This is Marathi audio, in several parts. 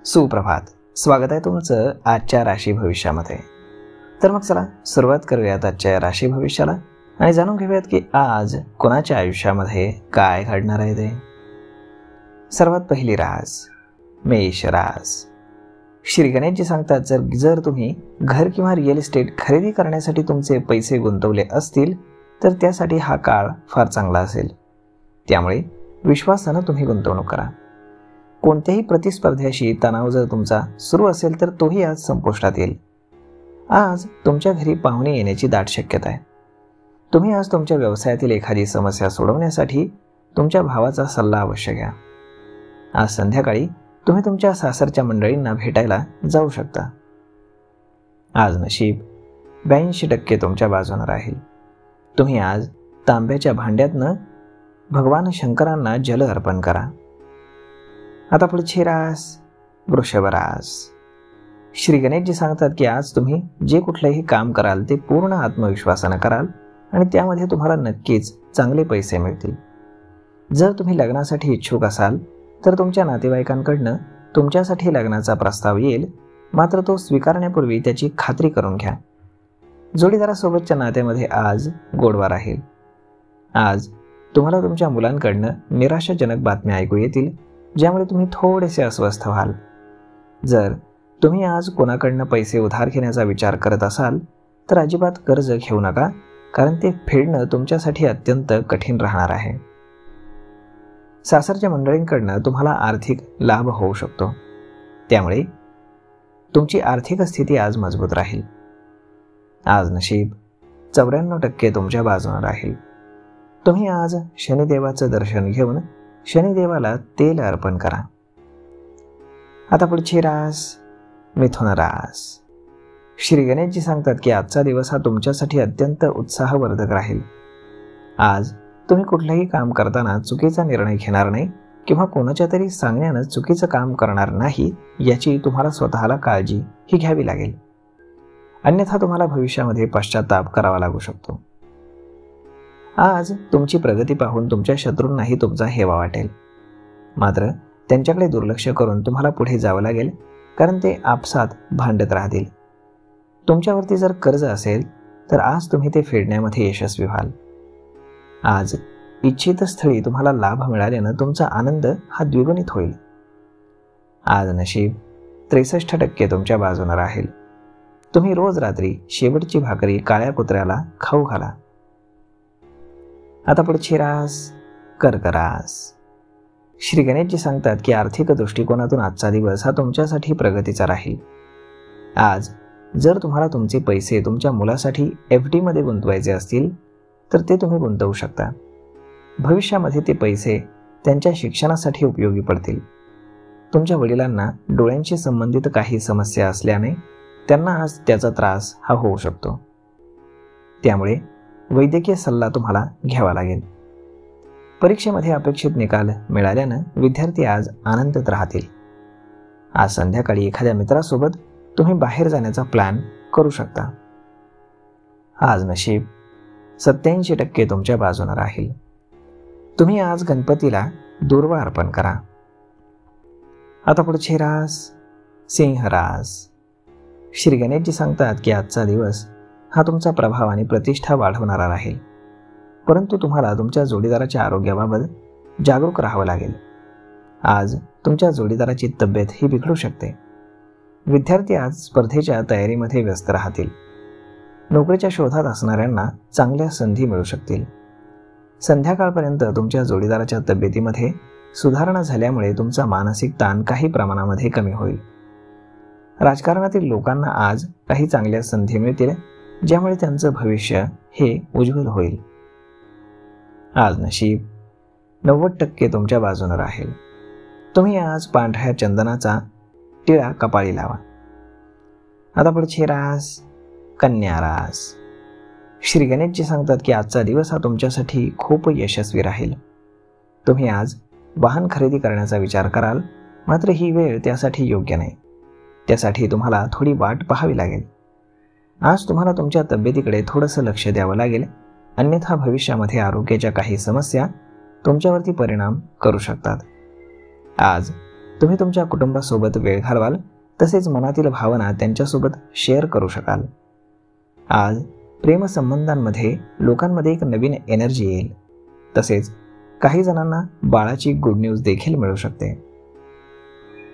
सुप्रभात. स्वागत आहे तुमचं आजच्या राशी भविष्यामध्ये. तर मग चला सुरुवात करूयात आजच्या राशी भविष्याला आणि जाणून घेऊयात की आज कोणाच्या आयुष्यामध्ये काय घडणार आहे ते. सर्वात पहिली रास मेष रास. श्री गणेशजी सांगतात जर तुम्ही घर किंवा रिअल इस्टेट खरेदी करण्यासाठी तुमचे पैसे गुंतवले असतील तर त्यासाठी हा काळ फार चांगला असेल. त्यामुळे विश्वासानं तुम्ही गुंतवणूक करा. कोणत्याही प्रतिस्पर्ध्याशी तणाव जर तुमचा सुरू असेल तर तोही आज संपुष्टात येईल. आज तुमच्या घरी पाहुणे येण्याची दाट शक्यता आहे. तुम्ही आज तुमच्या व्यवसायातील एखादी समस्या सोडवण्यासाठी तुमच्या भावाचा सल्ला अवश्य घ्या. आज संध्याकाळी तुम्ही तुमच्या सासरच्या मंडळींना भेटायला जाऊ शकता. आज नशीब 82% तुमच्या बाजूने राहील. तुम्ही आज तांब्याच्या भांड्यातनं भगवान शंकरांना जल अर्पण करा. आता पुढची रास वृषभ रास. श्री गणेशजी सांगतात की आज तुम्ही जे कुठलंही काम कराल ते पूर्ण आत्मविश्वासानं कराल आणि त्यामध्ये तुम्हाला नक्कीच चांगले पैसे मिळतील. जर तुम्ही लग्नासाठी इच्छुक असाल तर तुमच्या नातेवाईकांकडनं तुमच्यासाठी लग्नाचा प्रस्ताव येईल, मात्र तो स्वीकारण्यापूर्वी त्याची खात्री करून घ्या. जोडीदारासोबतच्या नात्यामध्ये आज गोडवा राहील. आज तुम्हाला तुमच्या मुलांकडनं निराशाजनक बातम्या ऐकू येतील, ज्यामुळे तुम्ही थोडेसे अस्वस्थ व्हाल. जर तुम्ही आज कोणाकडनं पैसे उधार घेण्याचा विचार करत असाल तर अजिबात कर्ज घेऊ नका, कारण ते फेडणं तुमच्यासाठी अत्यंत कठीण राहणार आहे. सासरच्या मंडळींकडनं तुम्हाला आर्थिक लाभ होऊ शकतो, त्यामुळे तुमची आर्थिक स्थिती आज मजबूत राहील. आज नशीब 94% तुमच्या बाजूने राहील. तुम्ही आज शनिदेवाचं दर्शन घेऊन शनिदेवाला तेल अर्पण करा. आता पुढची रास मिथुन रास. श्री गणेशजी सांगतात की आजचा दिवस हा तुमच्यासाठी अत्यंत उत्साहवर्धक राहील. आज तुम्ही कुठलंही काम करताना चुकीचा निर्णय घेणार नाही किंवा कोणाच्या तरी सांगण्यानं चुकीचं काम करणार नाही याची तुम्हाला स्वतःला काळजी ही घ्यावी लागेल. अन्यथा तुम्हाला भविष्यामध्ये पश्चाताप करावा लागू शकतो. आज तुमची प्रगती पाहून तुमच्या शत्रूंनाही तुमचा हेवा वाटेल, मात्र त्यांच्याकडे दुर्लक्ष करून तुम्हाला पुढे जावं लागेल, कारण ते आपसात भांडत राहतील. तुमच्यावरती जर कर्ज असेल तर आज तुम्ही ते फेडण्यामध्ये यशस्वी व्हाल. आज इच्छित स्थळी तुम्हाला लाभ मिळाल्यानं तुमचा आनंद हा द्विगुणित होईल. आज नशीब 63% तुमच्या बाजूने राहील. तुम्ही रोज रात्री शेवटची भाकरी काळ्या कुत्र्याला खाऊ घाला. आता पुढची रास कर्क रास. श्री गणेशजी सांगतात की आर्थिक दृष्टिकोनातून आजचा दिवस हा तुमच्यासाठी प्रगतीचा राहील. आज जर तुम्हाला तुमचे पैसे तुमच्या मुलासाठी FD मध्ये गुंतवायचे असतील तर ते तुम्ही गुंतवू शकता. भविष्यामध्ये ते पैसे त्यांच्या शिक्षणासाठी उपयोगी पडतील. तुमच्या वडिलांना डोळ्यांशी संबंधित काही समस्या असल्याने त्यांना आज त्याचा त्रास हा होऊ शकतो, त्यामुळे वैद्यकीय सल्ला तुम्हाला घ्यावा लागेल. परीक्षेमध्ये अपेक्षित निकाल मिळाल्यानं विद्यार्थी आज आनंदित राहतील. आज संध्याकाळी एखाद्या मित्रासोबत तुम्ही बाहेर जाण्याचा प्लॅन करू शकता. आज नशीब 87% तुमच्या बाजूने राहील. तुम्ही आज गणपतीला दूर्वा अर्पण करा. आता पुढची रास सिंह रास. श्री गणेशजी सांगतात की आजचा दिवस हा तुमचा प्रभाव आणि प्रतिष्ठा वाढवणारा राहील, परंतु तुम्हाला तुमच्या जोडीदाराच्या आरोग्याबाबत जागरूक राहावं लागेल. आज तुमच्या जोडीदाराची तब्येत ही बिघडू शकते. विद्यार्थी आज स्पर्धेच्या तयारीमध्ये व्यस्त राहतील. नोकरीच्या शोधात असणाऱ्यांना चांगल्या संधी मिळू शकतील. संध्याकाळपर्यंत तुमच्या जोडीदाराच्या तब्येतीमध्ये सुधारणा झाल्यामुळे तुमचा मानसिक ताण काही प्रमाणामध्ये कमी होईल. राजकारणातील लोकांना आज काही चांगल्या संधी मिळतील, ज्यामुळे त्यांचं भविष्य हे उज्ज्वल होईल. आज नशीब 90% तुमच्या बाजूने राहील. तुम्ही आज पांढऱ्या चंदनाचा टिळा कपाळी लावा. आता पुढची रास कन्या रास. श्री गणेशजी सांगतात की आजचा दिवस हा तुमच्यासाठी खूप यशस्वी राहील. तुम्ही आज वाहन खरेदी करण्याचा विचार कराल, मात्र ही वेळ त्यासाठी योग्य नाही. त्यासाठी तुम्हाला थोडी वाट पाहावी लागेल. आज तुम्हाला तुमच्या तब्येतीकडे थोडंसं लक्ष द्यावं लागेल, अन्यथा भविष्यामध्ये आरोग्याच्या काही समस्या तुमच्यावरती परिणाम करू शकतात. आज तुम्ही तुमच्या कुटुंबासोबत वेळ घालवाल, तसेच मनातील भावना त्यांच्यासोबत शेअर करू शकाल. आज प्रेमसंबंधांमध्ये लोकांमध्ये एक नवीन एनर्जी येईल. तसेच काही जणांना बाळाची गुड न्यूज देखील मिळू शकते.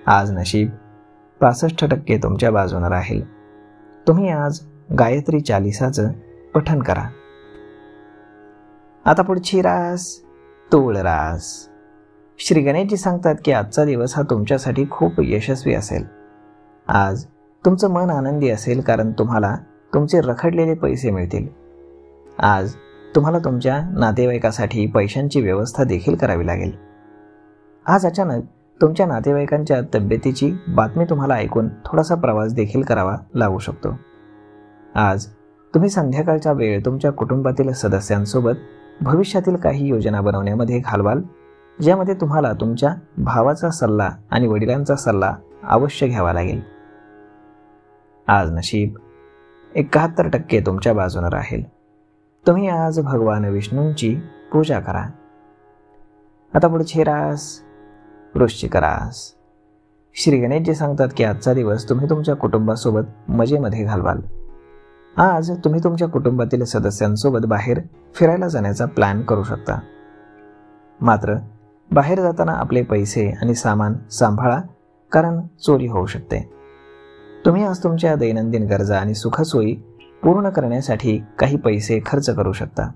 आज नशीब 65% तुमच्या बाजूने राहील. तुम्ही आज गायत्री चालिसाचं पठण करा. आता पुढची रास तूळ रास. श्री गणेशजी सांगतात की आजचा दिवस हा तुमच्यासाठी खूप यशस्वी असेल. आज तुमचं मन आनंदी असेल, कारण तुम्हाला तुमचे रखडलेले पैसे मिळतील. आज तुम्हाला तुमच्या नातेवाईकासाठी पैशांची व्यवस्था देखील करावी लागेल. आज अचानक तुमच्या नातेवाईकांच्या तब्येतीची बातमी तुम्हाला ऐकून थोडासा प्रवास देखील करावा लागू शकतो. आज तुम्ही संध्याकाळचा वेळ तुमच्या कुटुंबातील सदस्यांसोबत भविष्यातील काही योजना बनवण्यामध्ये घालवाल, ज्यामध्ये तुम्हाला तुमच्या भावाचा सल्ला आणि वडिलांचा सल्ला अवश्य घ्यावा लागेल. आज नशीब 71% तुमच्या बाजूने राहील. तुम्ही आज भगवान विष्णूंची पूजा करा. आता पुढची रास वृश्चिक रास. श्री गणेशजी सांगतात की आजचा दिवस तुम्ही तुमच्या कुटुंबासोबत मजेमध्ये घालवाल. आज तुम्ही तुमच्या कुटुंबातील सदस्यांसोबत बाहेर फिरायला जाण्याचा प्लॅन करू शकता. मात्र बाहेर जाताना आपले पैसे आणि सामान सांभाळा, कारण चोरी होऊ शकते. तुम्ही आज तुमच्या दैनंदिन गरजा आणि सुखसोयी पूर्ण करण्यासाठी काही पैसे खर्च करू शकता.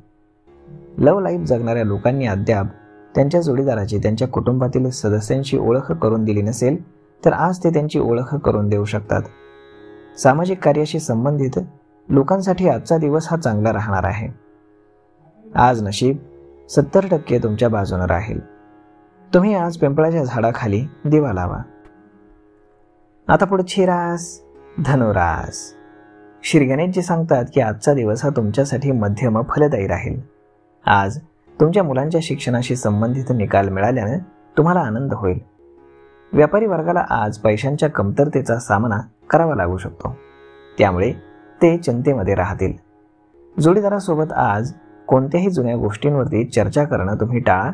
लव्ह लाईफ जगणाऱ्या लोकांनी अद्याप त्यांच्या जोडीदाराची त्यांच्या कुटुंबातील सदस्यांची ओळख करून दिली नसेल, तर आज ते त्यांची ओळख करून देऊ शकतात. सामाजिक कार्याशी संबंधित लोकांसाठी आजचा दिवस हा चांगला राहणार आहे. आज नशीब 70% तुमच्या बाजूने राहील. तुम्ही आज पिंपळाच्या झाडाखाली दिवा लावा. आता पुढची रास धनुरास. श्री गणेशजी सांगतात की आजचा दिवस हा तुमच्यासाठी मध्यम फलदायी राहील. आज तुमच्या मुलांच्या शिक्षणाशी संबंधित निकाल मिळाल्याने तुम्हाला आनंद होईल. व्यापारी वर्गाला आज पैशांच्या कमतरतेचा सामना करावा लागू शकतो, त्यामुळे ते चिंतेमध्ये राहतील. जोडीदारासोबत आज कोणत्याही जुन्या गोष्टींवरती चर्चा करणं तुम्ही टाळा,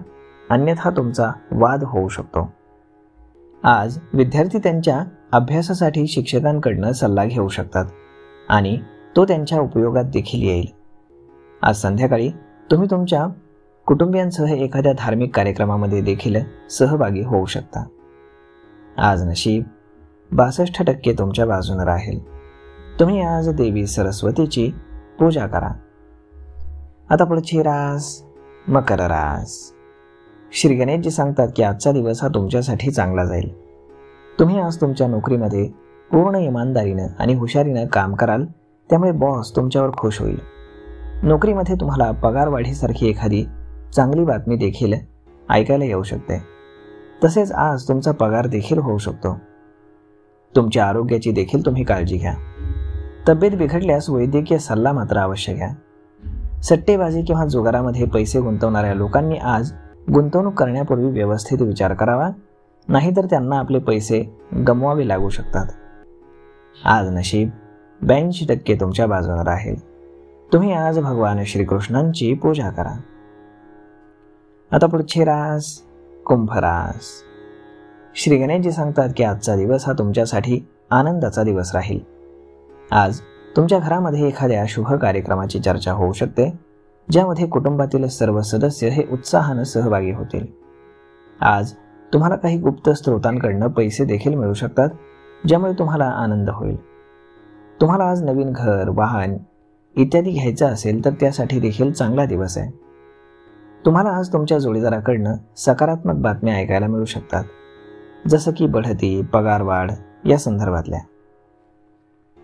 अन्यथा तुमचा वाद होऊ शकतो. आज विद्यार्थी त्यांच्या अभ्यासासाठी शिक्षकांकडून सल्ला घेऊ शकतात आणि तो त्यांच्या उपयोगात देखील येईल. आज संध्याकाळी तुम्ही तुमच्या कुटुंबियांसह एखाद्या धार्मिक कार्यक्रमामध्ये देखील सहभागी होऊ शकता. आज नशीब 62% तुमच्या बाजूने राहील. तुम्ही आज देवी सरस्वतीची पूजा करा. आता पुढची रास मकर रास. श्री गणेशजी सांगतात की आजचा दिवस हा तुमच्यासाठी चांगला जाईल. तुम्ही आज तुमच्या नोकरीमध्ये पूर्ण इमानदारीनं आणि हुशारीनं काम कराल, त्यामुळे बॉस तुमच्यावर खुश होईल. नोकरीमध्ये तुम्हाला पगारवाढीसारखी एखादी चांगली बातमी देखील ऐकायला येऊ शकते. तसेच आज तुमचा पगार देखील होऊ शकतो. तुमच्या आरोग्याची देखील तुम्ही काळजी घ्या. तब्येत बिघडल्यास वैद्यकीय सल्ला मात्र अवश्य घ्या. सट्टेबाजी किंवा जुगारामध्ये पैसे गुंतवणाऱ्या लोकांनी आज गुंतवणूक करण्यापूर्वी व्यवस्थित विचार करावा, नाहीतर त्यांना आपले पैसे गमवावे लागू शकतात. आज नशीब 82% तुमच्या बाजूने राहील. तुम्ही आज भगवान श्रीकृष्णांची पूजा करा. आता पुढची रास कुंभ रास. श्री गणेशजी सांगतात की आजचा दिवस हा तुमच्यासाठी आनंदाचा दिवस राहील. आज तुमच्या घरामध्ये एखाद्या शुभ कार्यक्रमाची चर्चा होऊ शकते, ज्यामध्ये कुटुंबातील सर्व सदस्य हे उत्साहाने सहभागी होतील. आज तुम्हाला काही गुप्त स्रोतांकडून पैसे देखील मिळू शकतात, ज्यामुळे तुम्हाला आनंद होईल. तुम्हाला आज नवीन घर, वाहन इत्यादी घ्यायचं असेल तर त्यासाठी देखील चांगला दिवस आहे. तुम्हाला आज तुमच्या जोडीदाराकडून सकारात्मक बातम्या ऐकायला मिळू शकतात, जसं की बढती, पगारवाढ या संदर्भातल्या.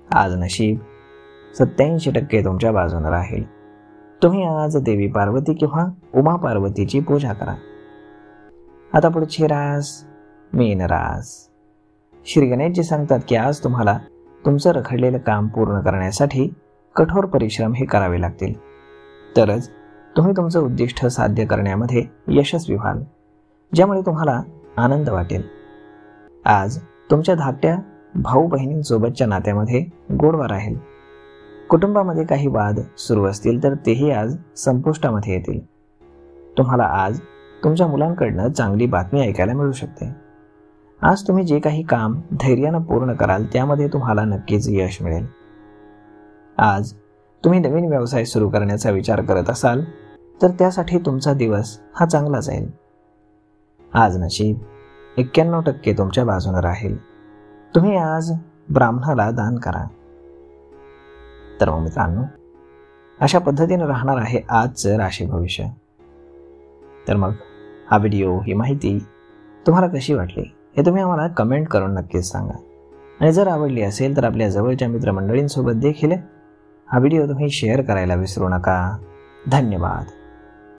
आज नशीब 87% तुमच्या बाजूने राहील. तुम्ही आज देवी पार्वती किंवा उमा पार्वतीची पूजा करा. आता पुढची रास मीन रास. श्री गणेशजी सांगतात की आज तुम्हाला तुमचं रखडलेलं काम पूर्ण करण्यासाठी कठोर परिश्रम हे करावे लागतील, तरच तुम्ही तुमचं उद्दिष्ट साध्य करण्यामध्ये यशस्वी व्हाल, ज्यामुळे तुम्हाला आनंद वाटेल. आज तुमच्या धाकट्या भाऊ बहिणींसोबतच्या नात्यामध्ये गोडवा राहील. कुटुंबामध्ये काही वाद सुरू असतील तर तेही आज संपुष्टामध्ये येतील. तुम्हाला आज तुमच्या मुलांकडून चांगली बातमी ऐकायला मिळू शकते. आज तुम्ही जे काही काम धैर्यानं पूर्ण कराल त्यामध्ये तुम्हाला नक्कीच यश मिळेल. आज तुम्ही नवीन व्यवसाय सुरू करण्याचा विचार करत असाल तर त्यासाठी तुमचा दिवस हा चांगला जाईल. आज नशीब 91% तुमच्या बाजूने राहील. तुम्ही आज ब्राह्मणाला दान करा. तर मग मित्रांनो, अशा पद्धतीने राहणार आहे आजचं राशी भविष्य. तर मग हा व्हिडिओ, ही माहिती तुम्हाला कशी वाटली हे तुम्ही आम्हाला कमेंट करून नक्कीच सांगा. आणि जर आवडली असेल तर आपल्या जवळच्या मित्रमंडळींसोबत देखील हा व्हिडिओ तुम्ही शेअर करायला विसरू नका. धन्यवाद.